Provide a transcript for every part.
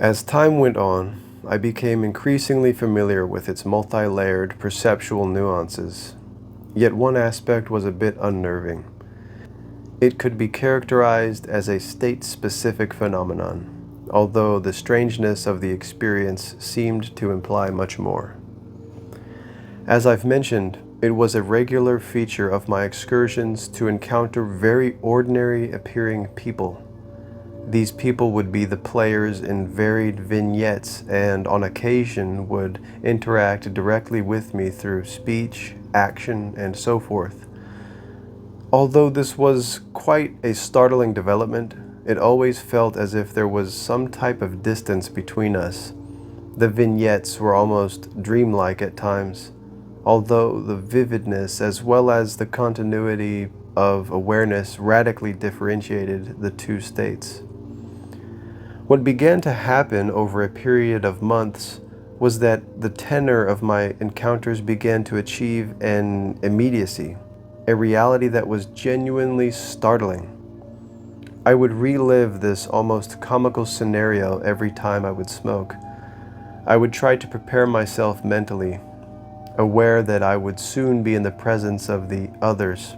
As time went on, I became increasingly familiar with its multi-layered perceptual nuances, yet one aspect was a bit unnerving. It could be characterized as a state-specific phenomenon, although the strangeness of the experience seemed to imply much more. As I've mentioned, it was a regular feature of my excursions to encounter very ordinary appearing people. These people would be the players in varied vignettes and on occasion would interact directly with me through speech, action, and so forth. Although this was quite a startling development, it always felt as if there was some type of distance between us. The vignettes were almost dreamlike at times, although the vividness as well as the continuity of awareness radically differentiated the two states. What began to happen over a period of months was that the tenor of my encounters began to achieve an immediacy, a reality that was genuinely startling. I would relive this almost comical scenario every time I would smoke. I would try to prepare myself mentally, aware that I would soon be in the presence of the others.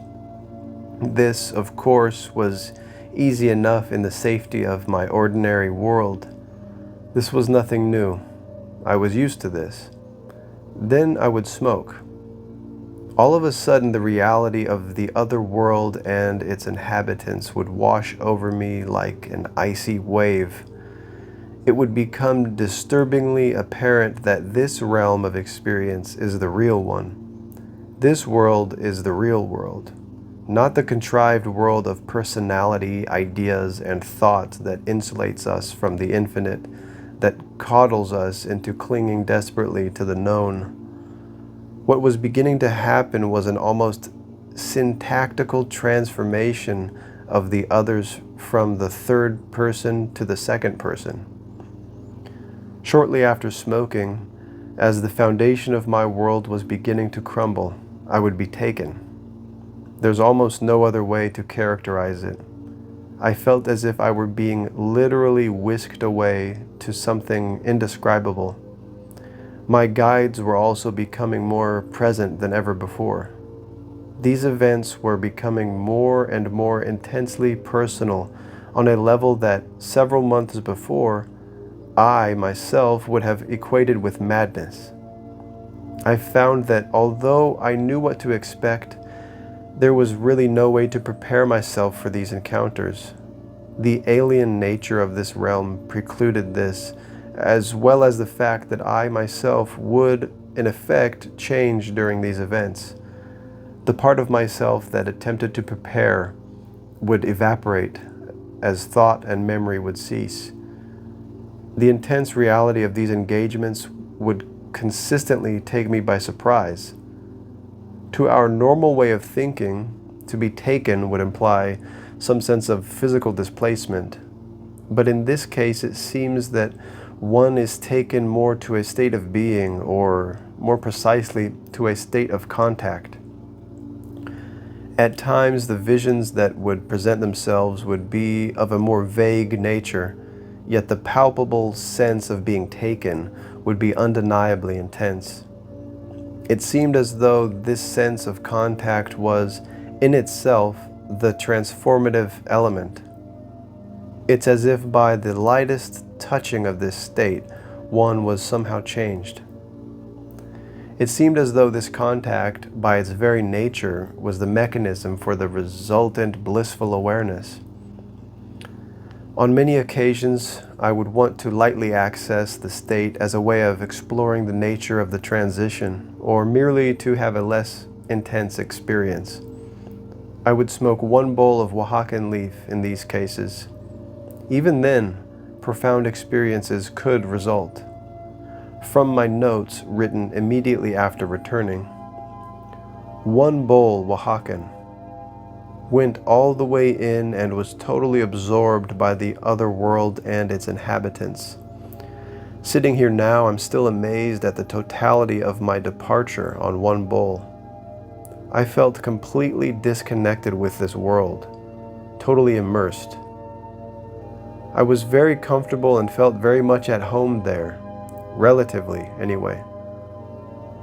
This, of course, was easy enough in the safety of my ordinary world. This was nothing new. I was used to this. Then I would smoke. All of a sudden, the reality of the other world and its inhabitants would wash over me like an icy wave. It would become disturbingly apparent that this realm of experience is the real one. This world is the real world, not the contrived world of personality, ideas, and thought that insulates us from the infinite, that coddles us into clinging desperately to the known. What was beginning to happen was an almost syntactical transformation of the others from the third person to the second person. Shortly after smoking, as the foundation of my world was beginning to crumble, I would be taken. There's almost no other way to characterize it. I felt as if I were being literally whisked away to something indescribable. My guides were also becoming more present than ever before. These events were becoming more and more intensely personal on a level that several months before, I myself would have equated with madness. I found that although I knew what to expect, there was really no way to prepare myself for these encounters. The alien nature of this realm precluded this, as well as the fact that I myself would, in effect, change during these events. The part of myself that attempted to prepare would evaporate as thought and memory would cease. The intense reality of these engagements would consistently take me by surprise. To our normal way of thinking, to be taken would imply some sense of physical displacement. But in this case, it seems that one is taken more to a state of being, or more precisely, to a state of contact. At times, the visions that would present themselves would be of a more vague nature, yet the palpable sense of being taken would be undeniably intense. It seemed as though this sense of contact was, in itself, the transformative element. It's as if by the lightest touching of this state, one was somehow changed. It seemed as though this contact, by its very nature, was the mechanism for the resultant blissful awareness. On many occasions, I would want to lightly access the state as a way of exploring the nature of the transition, or merely to have a less intense experience. I would smoke one bowl of Oaxacan leaf in these cases. Even then, profound experiences could result. From my notes written immediately after returning, one bowl Oaxacan went all the way in and was totally absorbed by the other world and its inhabitants. Sitting here now, I'm still amazed at the totality of my departure on one bowl. I felt completely disconnected with this world, totally immersed. I was very comfortable and felt very much at home there, relatively anyway.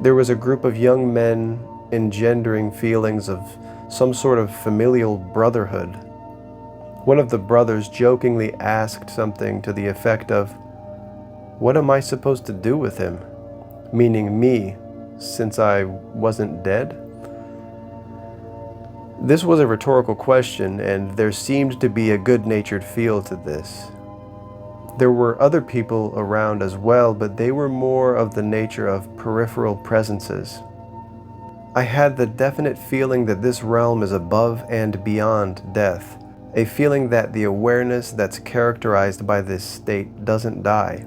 There was a group of young men engendering feelings of some sort of familial brotherhood. One of the brothers jokingly asked something to the effect of, "What am I supposed to do with him?" Meaning me, since I wasn't dead? This was a rhetorical question, and there seemed to be a good-natured feel to this. There were other people around as well, but they were more of the nature of peripheral presences. I had the definite feeling that this realm is above and beyond death, a feeling that the awareness that's characterized by this state doesn't die,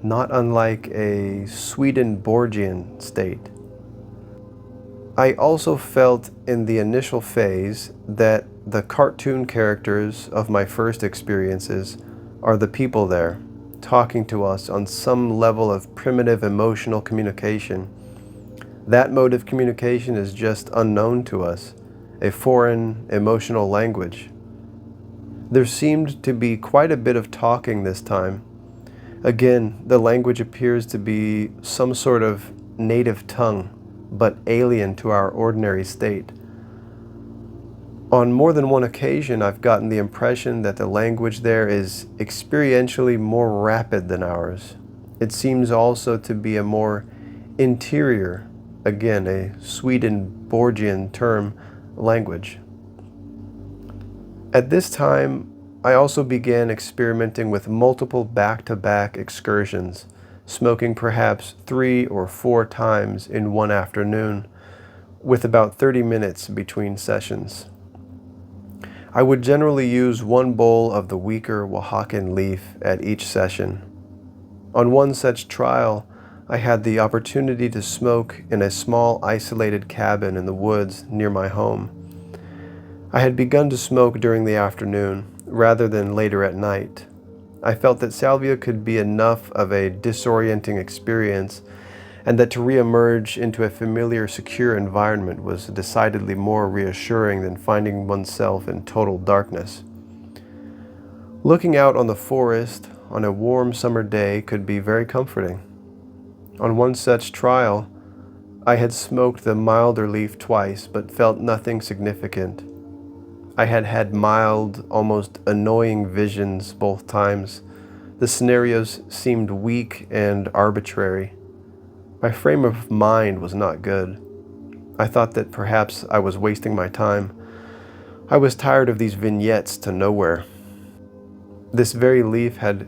not unlike a Swedenborgian state. I also felt in the initial phase that the cartoon characters of my first experiences are the people there, talking to us on some level of primitive emotional communication. That mode of communication is just unknown to us, a foreign emotional language. There seemed to be quite a bit of talking this time. Again, the language appears to be some sort of native tongue, but alien to our ordinary state. On more than one occasion, I've gotten the impression that the language there is experientially more rapid than ours. It seems also to be a more interior, again a Swedenborgian term, language. At this time, I also began experimenting with multiple back-to-back excursions, smoking perhaps 3 or 4 times in one afternoon, with about 30 minutes between sessions. I would generally use one bowl of the weaker Oaxacan leaf at each session. On one such trial, I had the opportunity to smoke in a small isolated cabin in the woods near my home. I had begun to smoke during the afternoon, rather than later at night. I felt that Salvia could be enough of a disorienting experience, and that to re-emerge into a familiar, secure environment was decidedly more reassuring than finding oneself in total darkness. Looking out on the forest on a warm summer day could be very comforting. On one such trial, I had smoked the milder leaf twice, but felt nothing significant. I had had mild, almost annoying visions both times. The scenarios seemed weak and arbitrary. My frame of mind was not good. I thought that perhaps I was wasting my time. I was tired of these vignettes to nowhere. This very leaf had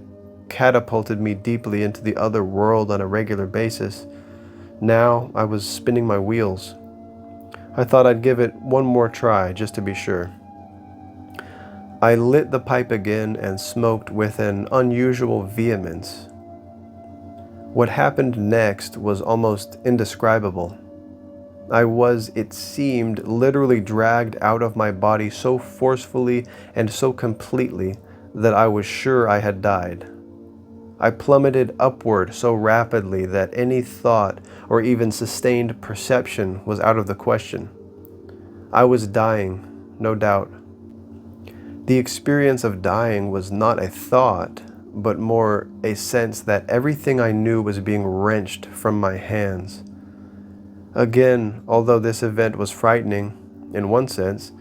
catapulted me deeply into the other world on a regular basis. Now I was spinning my wheels. I thought I'd give it one more try just to be sure. I lit the pipe again and smoked with an unusual vehemence. What happened next was almost indescribable. I was, it seemed, literally dragged out of my body so forcefully and so completely that I was sure I had died. I plummeted upward so rapidly that any thought or even sustained perception was out of the question. I was dying, no doubt. The experience of dying was not a thought, but more a sense that everything I knew was being wrenched from my hands. Again, although this event was frightening, in one sense,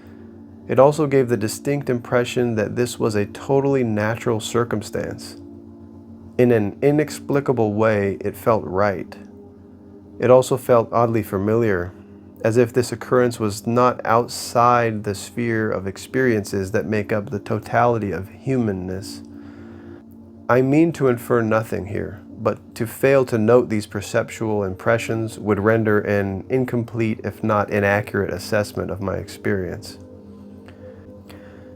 it also gave the distinct impression that this was a totally natural circumstance. In an inexplicable way, it felt right. It also felt oddly familiar, as if this occurrence was not outside the sphere of experiences that make up the totality of humanness. I mean to infer nothing here, but to fail to note these perceptual impressions would render an incomplete, if not inaccurate, assessment of my experience.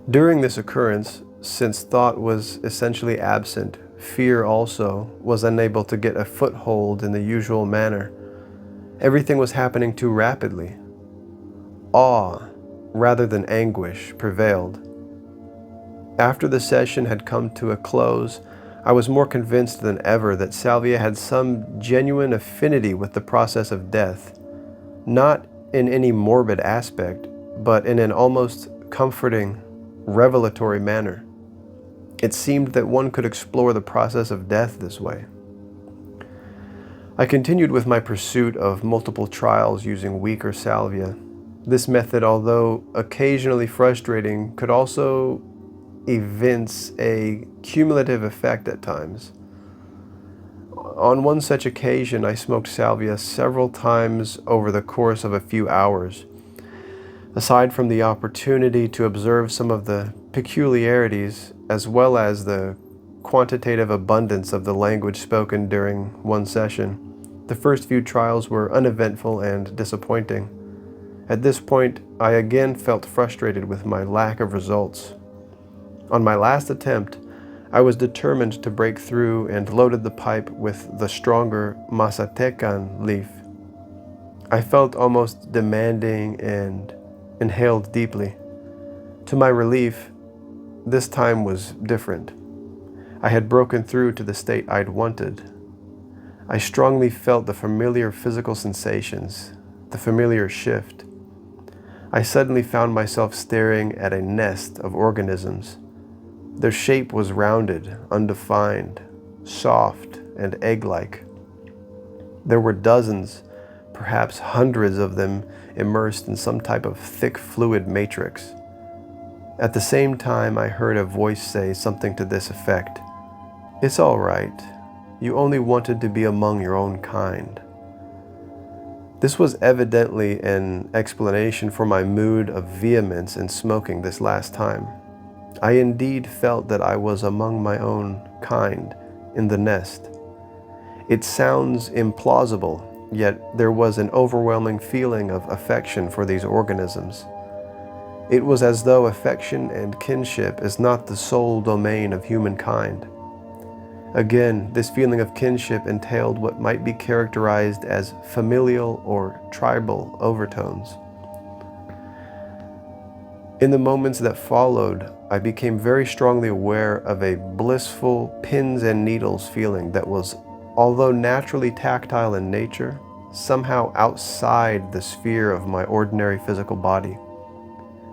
During this occurrence, since thought was essentially absent, fear also was unable to get a foothold in the usual manner. Everything was happening too rapidly. Awe, rather than anguish, prevailed. After the session had come to a close, I was more convinced than ever that Salvia had some genuine affinity with the process of death, not in any morbid aspect, but in an almost comforting, revelatory manner. It seemed that one could explore the process of death this way. I continued with my pursuit of multiple trials using weaker salvia. This method, although occasionally frustrating, could also evince a cumulative effect at times. On one such occasion, I smoked salvia several times over the course of a few hours. Aside from the opportunity to observe some of the peculiarities, as well as the quantitative abundance of the language spoken during one session, the first few trials were uneventful and disappointing. At this point, I again felt frustrated with my lack of results. On my last attempt, I was determined to break through and loaded the pipe with the stronger masatecan leaf. I felt almost demanding and inhaled deeply. To my relief, this time was different. I had broken through to the state I'd wanted. I strongly felt the familiar physical sensations, the familiar shift. I suddenly found myself staring at a nest of organisms. Their shape was rounded, undefined, soft, and egg-like. There were dozens, perhaps hundreds of them immersed in some type of thick fluid matrix. At the same time, I heard a voice say something to this effect: "It's all right. You only wanted to be among your own kind." This was evidently an explanation for my mood of vehemence in smoking this last time. I indeed felt that I was among my own kind in the nest. It sounds implausible, yet there was an overwhelming feeling of affection for these organisms. It was as though affection and kinship is not the sole domain of humankind. Again, this feeling of kinship entailed what might be characterized as familial or tribal overtones. In the moments that followed, I became very strongly aware of a blissful pins and needles feeling that was, although naturally tactile in nature, somehow outside the sphere of my ordinary physical body.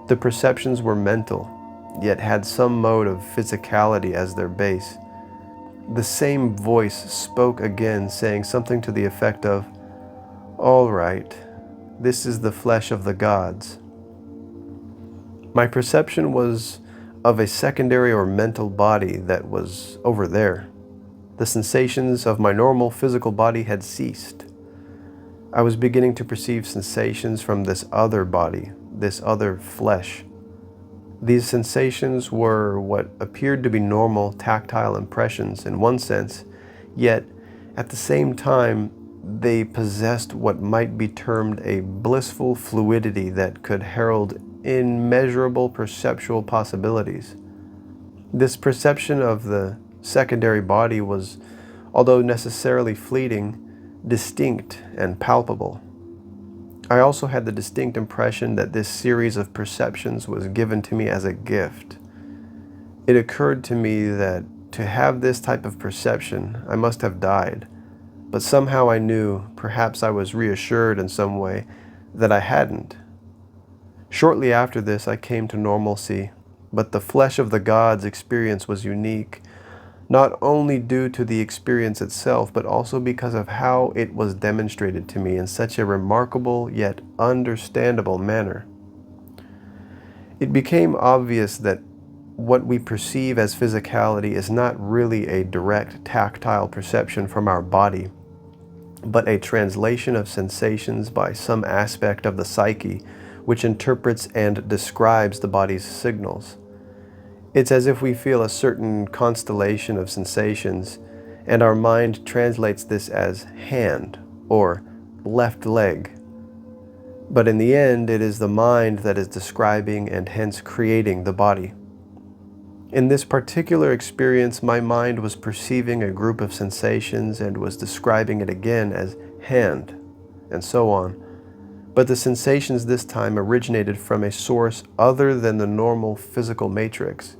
The perceptions were mental, yet had some mode of physicality as their base. The same voice spoke again, saying something to the effect of, "All right, this is the flesh of the gods." My perception was of a secondary or mental body that was over there. The sensations of my normal physical body had ceased. I was beginning to perceive sensations from this other body, this other flesh. These sensations were what appeared to be normal tactile impressions in one sense, yet at the same time they possessed what might be termed a blissful fluidity that could herald immeasurable perceptual possibilities. This perception of the secondary body was, although necessarily fleeting, distinct and palpable. I also had the distinct impression that this series of perceptions was given to me as a gift. It occurred to me that to have this type of perception, I must have died, but somehow I knew, perhaps I was reassured in some way, that I hadn't. Shortly after this, I came to normalcy, but the flesh of the gods experience was unique, not only due to the experience itself, but also because of how it was demonstrated to me in such a remarkable yet understandable manner. It became obvious that what we perceive as physicality is not really a direct tactile perception from our body, but a translation of sensations by some aspect of the psyche, which interprets and describes the body's signals. It's as if we feel a certain constellation of sensations, and our mind translates this as hand or left leg. But in the end, it is the mind that is describing and hence creating the body. In this particular experience, my mind was perceiving a group of sensations and was describing it again as hand, and so on. But the sensations this time originated from a source other than the normal physical matrix.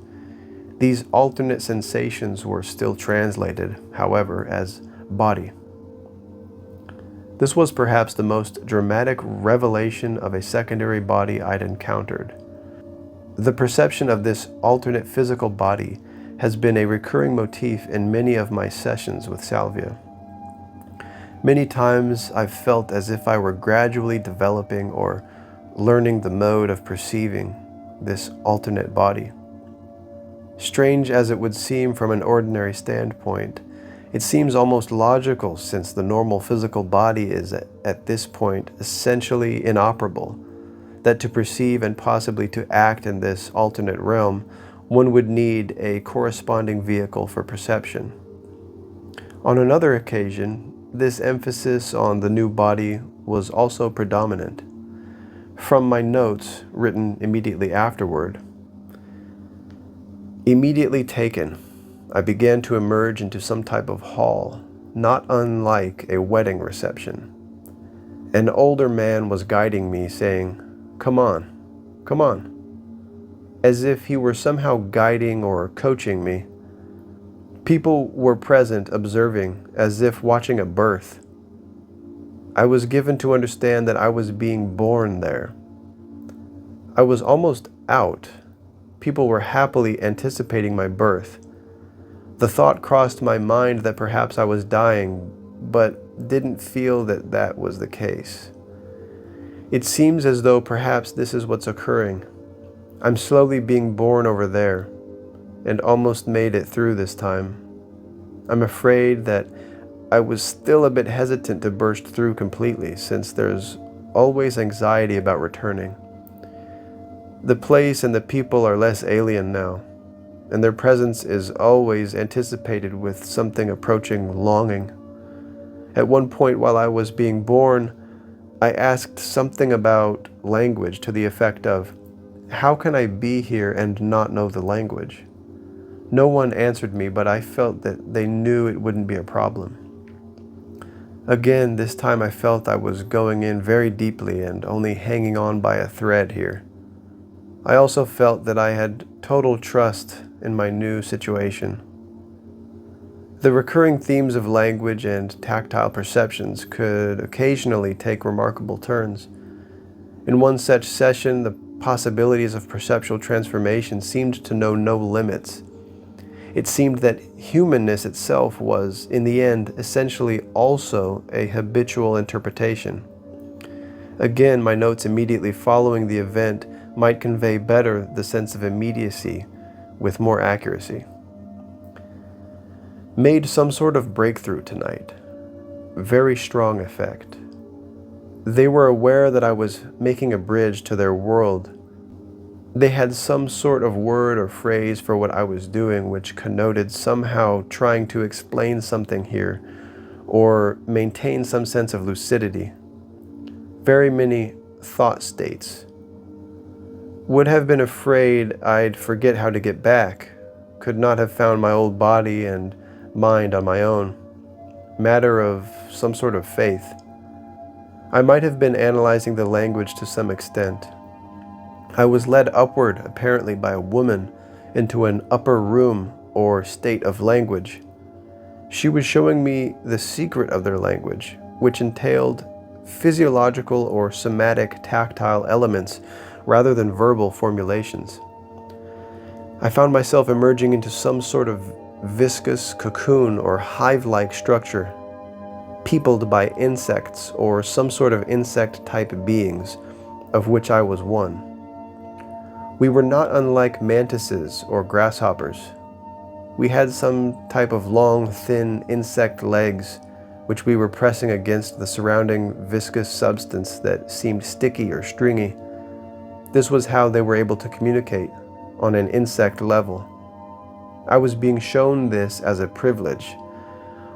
These alternate sensations were still translated, however, as body. This was perhaps the most dramatic revelation of a secondary body I'd encountered. The perception of this alternate physical body has been a recurring motif in many of my sessions with Salvia. Many times I've felt as if I were gradually developing or learning the mode of perceiving this alternate body. Strange as it would seem from an ordinary standpoint, it seems almost logical since the normal physical body is at this point essentially inoperable, that to perceive and possibly to act in this alternate realm, one would need a corresponding vehicle for perception. On another occasion, this emphasis on the new body was also predominant. From my notes, written immediately afterward, immediately taken, I began to emerge into some type of hall, not unlike a wedding reception. An older man was guiding me, saying, "Come on, come on," as if he were somehow guiding or coaching me. People were present, observing, as if watching a birth. I was given to understand that I was being born there. I was almost out. People were happily anticipating my birth. The thought crossed my mind that perhaps I was dying, but didn't feel that that was the case. It seems as though perhaps this is what's occurring. I'm slowly being born over there, and almost made it through this time. I'm afraid that I was still a bit hesitant to burst through completely, since there's always anxiety about returning. The place and the people are less alien now, and their presence is always anticipated with something approaching longing. At one point while I was being born, I asked something about language to the effect of, "How can I be here and not know the language?" No one answered me, but I felt that they knew it wouldn't be a problem. Again, this time I felt I was going in very deeply and only hanging on by a thread here. I also felt that I had total trust in my new situation. The recurring themes of language and tactile perceptions could occasionally take remarkable turns. In one such session, the possibilities of perceptual transformation seemed to know no limits. It seemed that humanness itself was, in the end, essentially also a habitual interpretation. Again, my notes immediately following the event might convey better the sense of immediacy with more accuracy. Made some sort of breakthrough tonight. Very strong effect. They were aware that I was making a bridge to their world. They had some sort of word or phrase for what I was doing, which connoted somehow trying to explain something here or maintain some sense of lucidity. Very many thought states. Would have been afraid I'd forget how to get back. Could not have found my old body and mind on my own. Matter of some sort of faith. I might have been analyzing the language to some extent. I was led upward, apparently by a woman, into an upper room or state of language. She was showing me the secret of their language, which entailed physiological or somatic tactile elements rather than verbal formulations. I found myself emerging into some sort of viscous cocoon or hive-like structure, peopled by insects or some sort of insect-type beings, of which I was one. We were not unlike mantises or grasshoppers. We had some type of long, thin insect legs, which we were pressing against the surrounding viscous substance that seemed sticky or stringy. This was how they were able to communicate, on an insect level. I was being shown this as a privilege.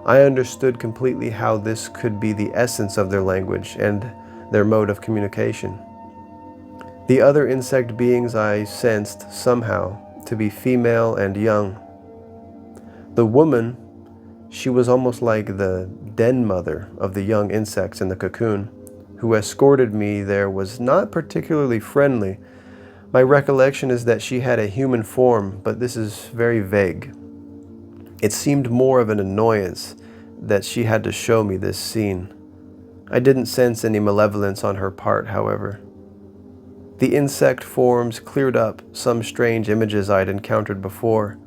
I understood completely how this could be the essence of their language and their mode of communication. The other insect beings I sensed somehow to be female and young. The woman, she was almost like the den mother of the young insects in the cocoon, who escorted me there was not particularly friendly. My recollection is that she had a human form, but this is very vague. It seemed more of an annoyance that she had to show me this scene. I didn't sense any malevolence on her part, however. The insect forms cleared up some strange images I'd encountered before,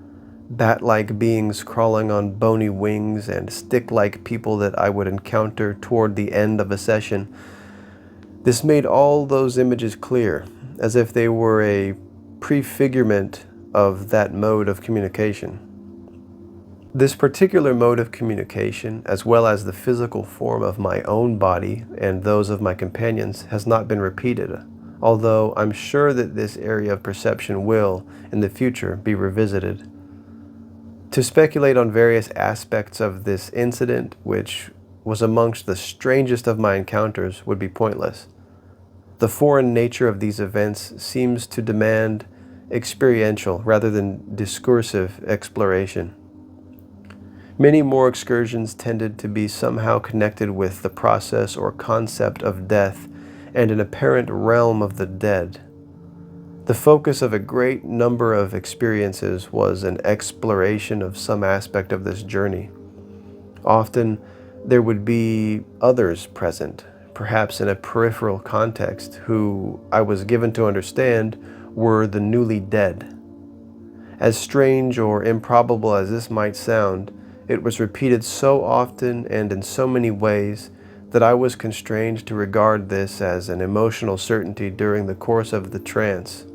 bat-like beings crawling on bony wings, and stick-like people that I would encounter toward the end of a session. This made all those images clear, as if they were a prefigurement of that mode of communication. This particular mode of communication, as well as the physical form of my own body and those of my companions, has not been repeated, although I'm sure that this area of perception will, in the future, be revisited. To speculate on various aspects of this incident, which was amongst the strangest of my encounters, would be pointless. The foreign nature of these events seems to demand experiential rather than discursive exploration. Many more excursions tended to be somehow connected with the process or concept of death and an apparent realm of the dead. The focus of a great number of experiences was an exploration of some aspect of this journey. Often there would be others present, perhaps in a peripheral context, who I was given to understand were the newly dead. As strange or improbable as this might sound, it was repeated so often and in so many ways that I was constrained to regard this as an emotional certainty during the course of the trance.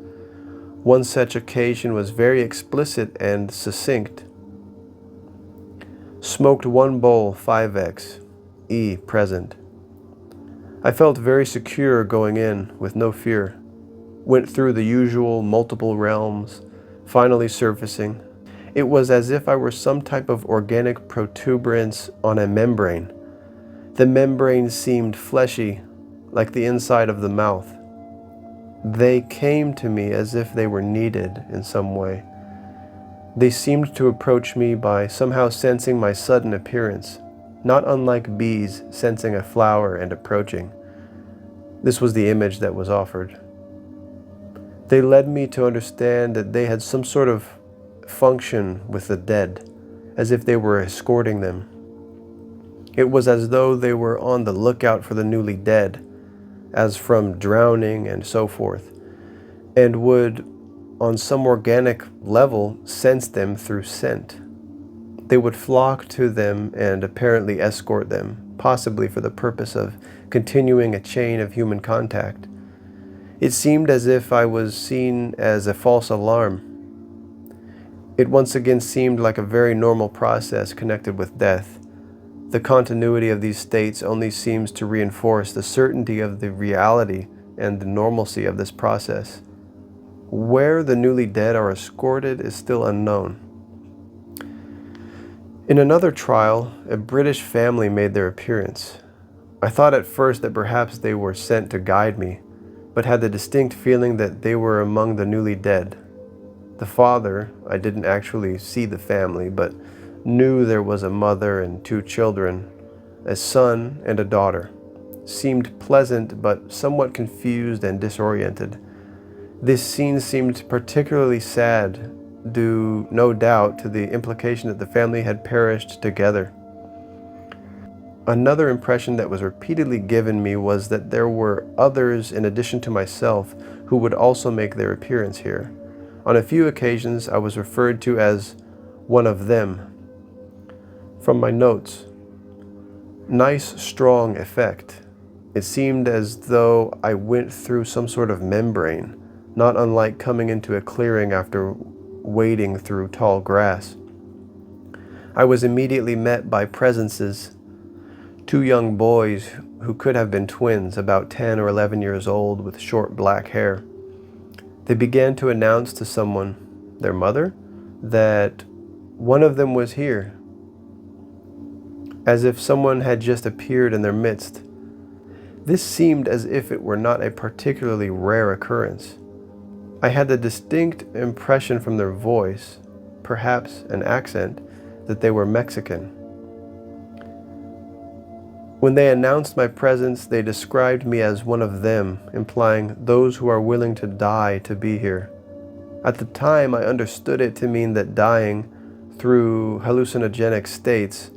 One such occasion was very explicit and succinct. Smoked 1 bowl 5x, E present. I felt very secure going in, with no fear. Went through the usual multiple realms, finally surfacing. It was as if I were some type of organic protuberance on a membrane. The membrane seemed fleshy, like the inside of the mouth. They came to me as if they were needed in some way. They seemed to approach me by somehow sensing my sudden appearance, not unlike bees sensing a flower and approaching. This was the image that was offered. They led me to understand that they had some sort of function with the dead, as if they were escorting them. It was as though they were on the lookout for the newly dead, as from drowning and so forth, and would, on some organic level, sense them through scent. They would flock to them and apparently escort them, possibly for the purpose of continuing a chain of human contact. It seemed as if I was seen as a false alarm. It once again seemed like a very normal process connected with death. The continuity of these states only seems to reinforce the certainty of the reality and the normalcy of this process. Where the newly dead are escorted is still unknown. In another trial, a British family made their appearance. I thought at first that perhaps they were sent to guide me, but had the distinct feeling that they were among the newly dead. The father, I didn't actually see the family, but knew there was a mother and 2 children, a son and a daughter. Seemed pleasant, but somewhat confused and disoriented. This scene seemed particularly sad, due, no doubt, to the implication that the family had perished together. Another impression that was repeatedly given me was that there were others in addition to myself who would also make their appearance here. On a few occasions I was referred to as one of them. From my notes, nice strong effect. It seemed as though I went through some sort of membrane, not unlike coming into a clearing after wading through tall grass. I was immediately met by presences, 2 young boys who could have been twins, about 10 or 11 years old, with short black hair. They began to announce to someone, their mother, that one of them was here, as if someone had just appeared in their midst. This seemed as if it were not a particularly rare occurrence. I had the distinct impression from their voice, perhaps an accent, that they were Mexican. When they announced my presence, they described me as one of them, implying those who are willing to die to be here. At the time, I understood it to mean that dying through hallucinogenic states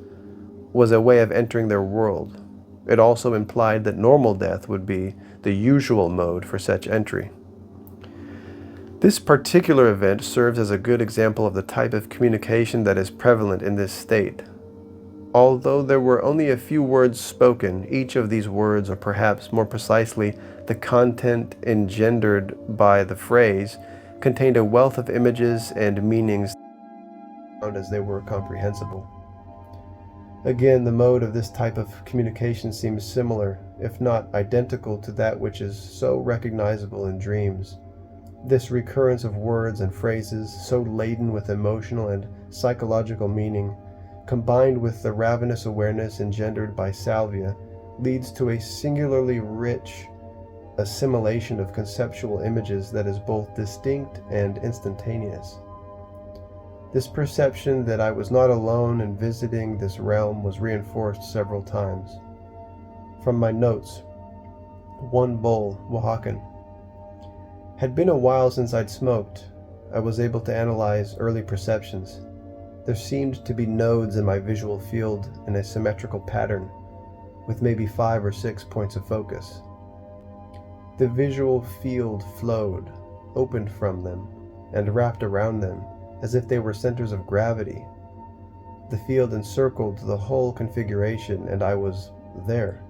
was a way of entering their world. It also implied that normal death would be the usual mode for such entry. This particular event serves as a good example of the type of communication that is prevalent in this state. Although there were only a few words spoken, each of these words, or perhaps more precisely, the content engendered by the phrase, contained a wealth of images and meanings as they were comprehensible. Again, the mode of this type of communication seems similar, if not identical, to that which is so recognizable in dreams. This recurrence of words and phrases, so laden with emotional and psychological meaning, combined with the ravenous awareness engendered by Salvia, leads to a singularly rich assimilation of conceptual images that is both distinct and instantaneous. This perception that I was not alone in visiting this realm was reinforced several times. From my notes, one bowl, Oaxacan. Had been a while since I'd smoked. I was able to analyze early perceptions. There seemed to be nodes in my visual field in a symmetrical pattern, with maybe 5 or 6 points of focus. The visual field flowed, opened from them, and wrapped around them, as if they were centers of gravity. The field encircled the whole configuration, and I was there.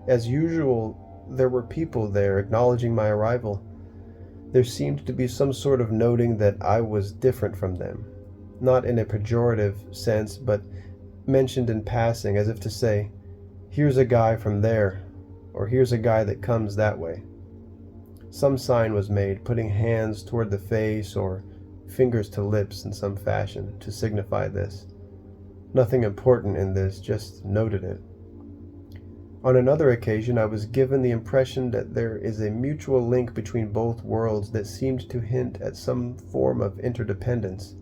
As usual, there were people there acknowledging my arrival. There seemed to be some sort of noting that I was different from them, not in a pejorative sense, but mentioned in passing, as if to say, "Here's a guy from there," or "Here's a guy that comes that way." Some sign was made, putting hands toward the face or fingers to lips in some fashion to signify this. Nothing important in this, just noted it. On another occasion, I was given the impression that there is a mutual link between both worlds that seemed to hint at some form of interdependence.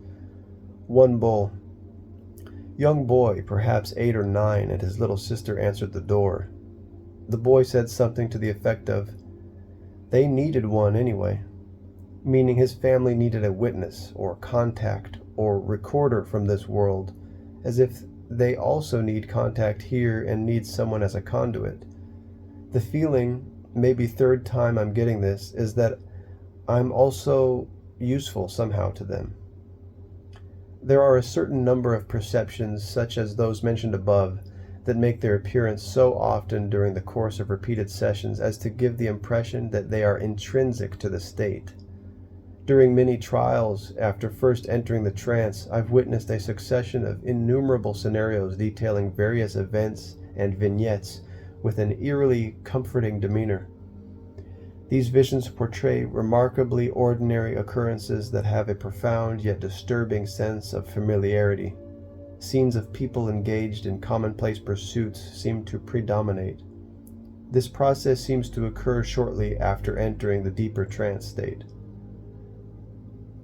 One bull. Young boy, perhaps 8 or 9, and his little sister answered the door. The boy said something to the effect of, "They needed one anyway," meaning his family needed a witness, or contact, or recorder from this world, as if they also need contact here and need someone as a conduit. The feeling, maybe third time I'm getting this, is that I'm also useful somehow to them. There are a certain number of perceptions, such as those mentioned above, that make their appearance so often during the course of repeated sessions as to give the impression that they are intrinsic to the state. During many trials, after first entering the trance, I've witnessed a succession of innumerable scenarios detailing various events and vignettes with an eerily comforting demeanor. These visions portray remarkably ordinary occurrences that have a profound yet disturbing sense of familiarity. Scenes of people engaged in commonplace pursuits seem to predominate. This process seems to occur shortly after entering the deeper trance state.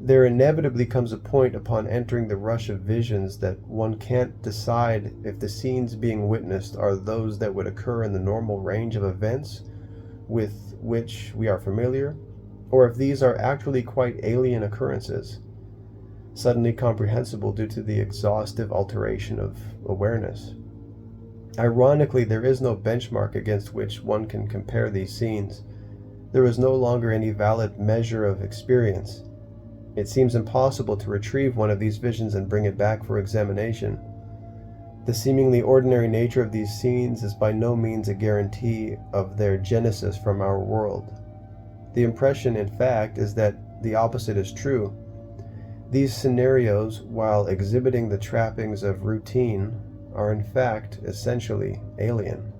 There inevitably comes a point upon entering the rush of visions that one can't decide if the scenes being witnessed are those that would occur in the normal range of events with which we are familiar, or if these are actually quite alien occurrences, suddenly comprehensible due to the exhaustive alteration of awareness. Ironically, there is no benchmark against which one can compare these scenes. There is no longer any valid measure of experience. It seems impossible to retrieve one of these visions and bring it back for examination. The seemingly ordinary nature of these scenes is by no means a guarantee of their genesis from our world. The impression, in fact, is that the opposite is true. These scenarios, while exhibiting the trappings of routine, are in fact essentially alien.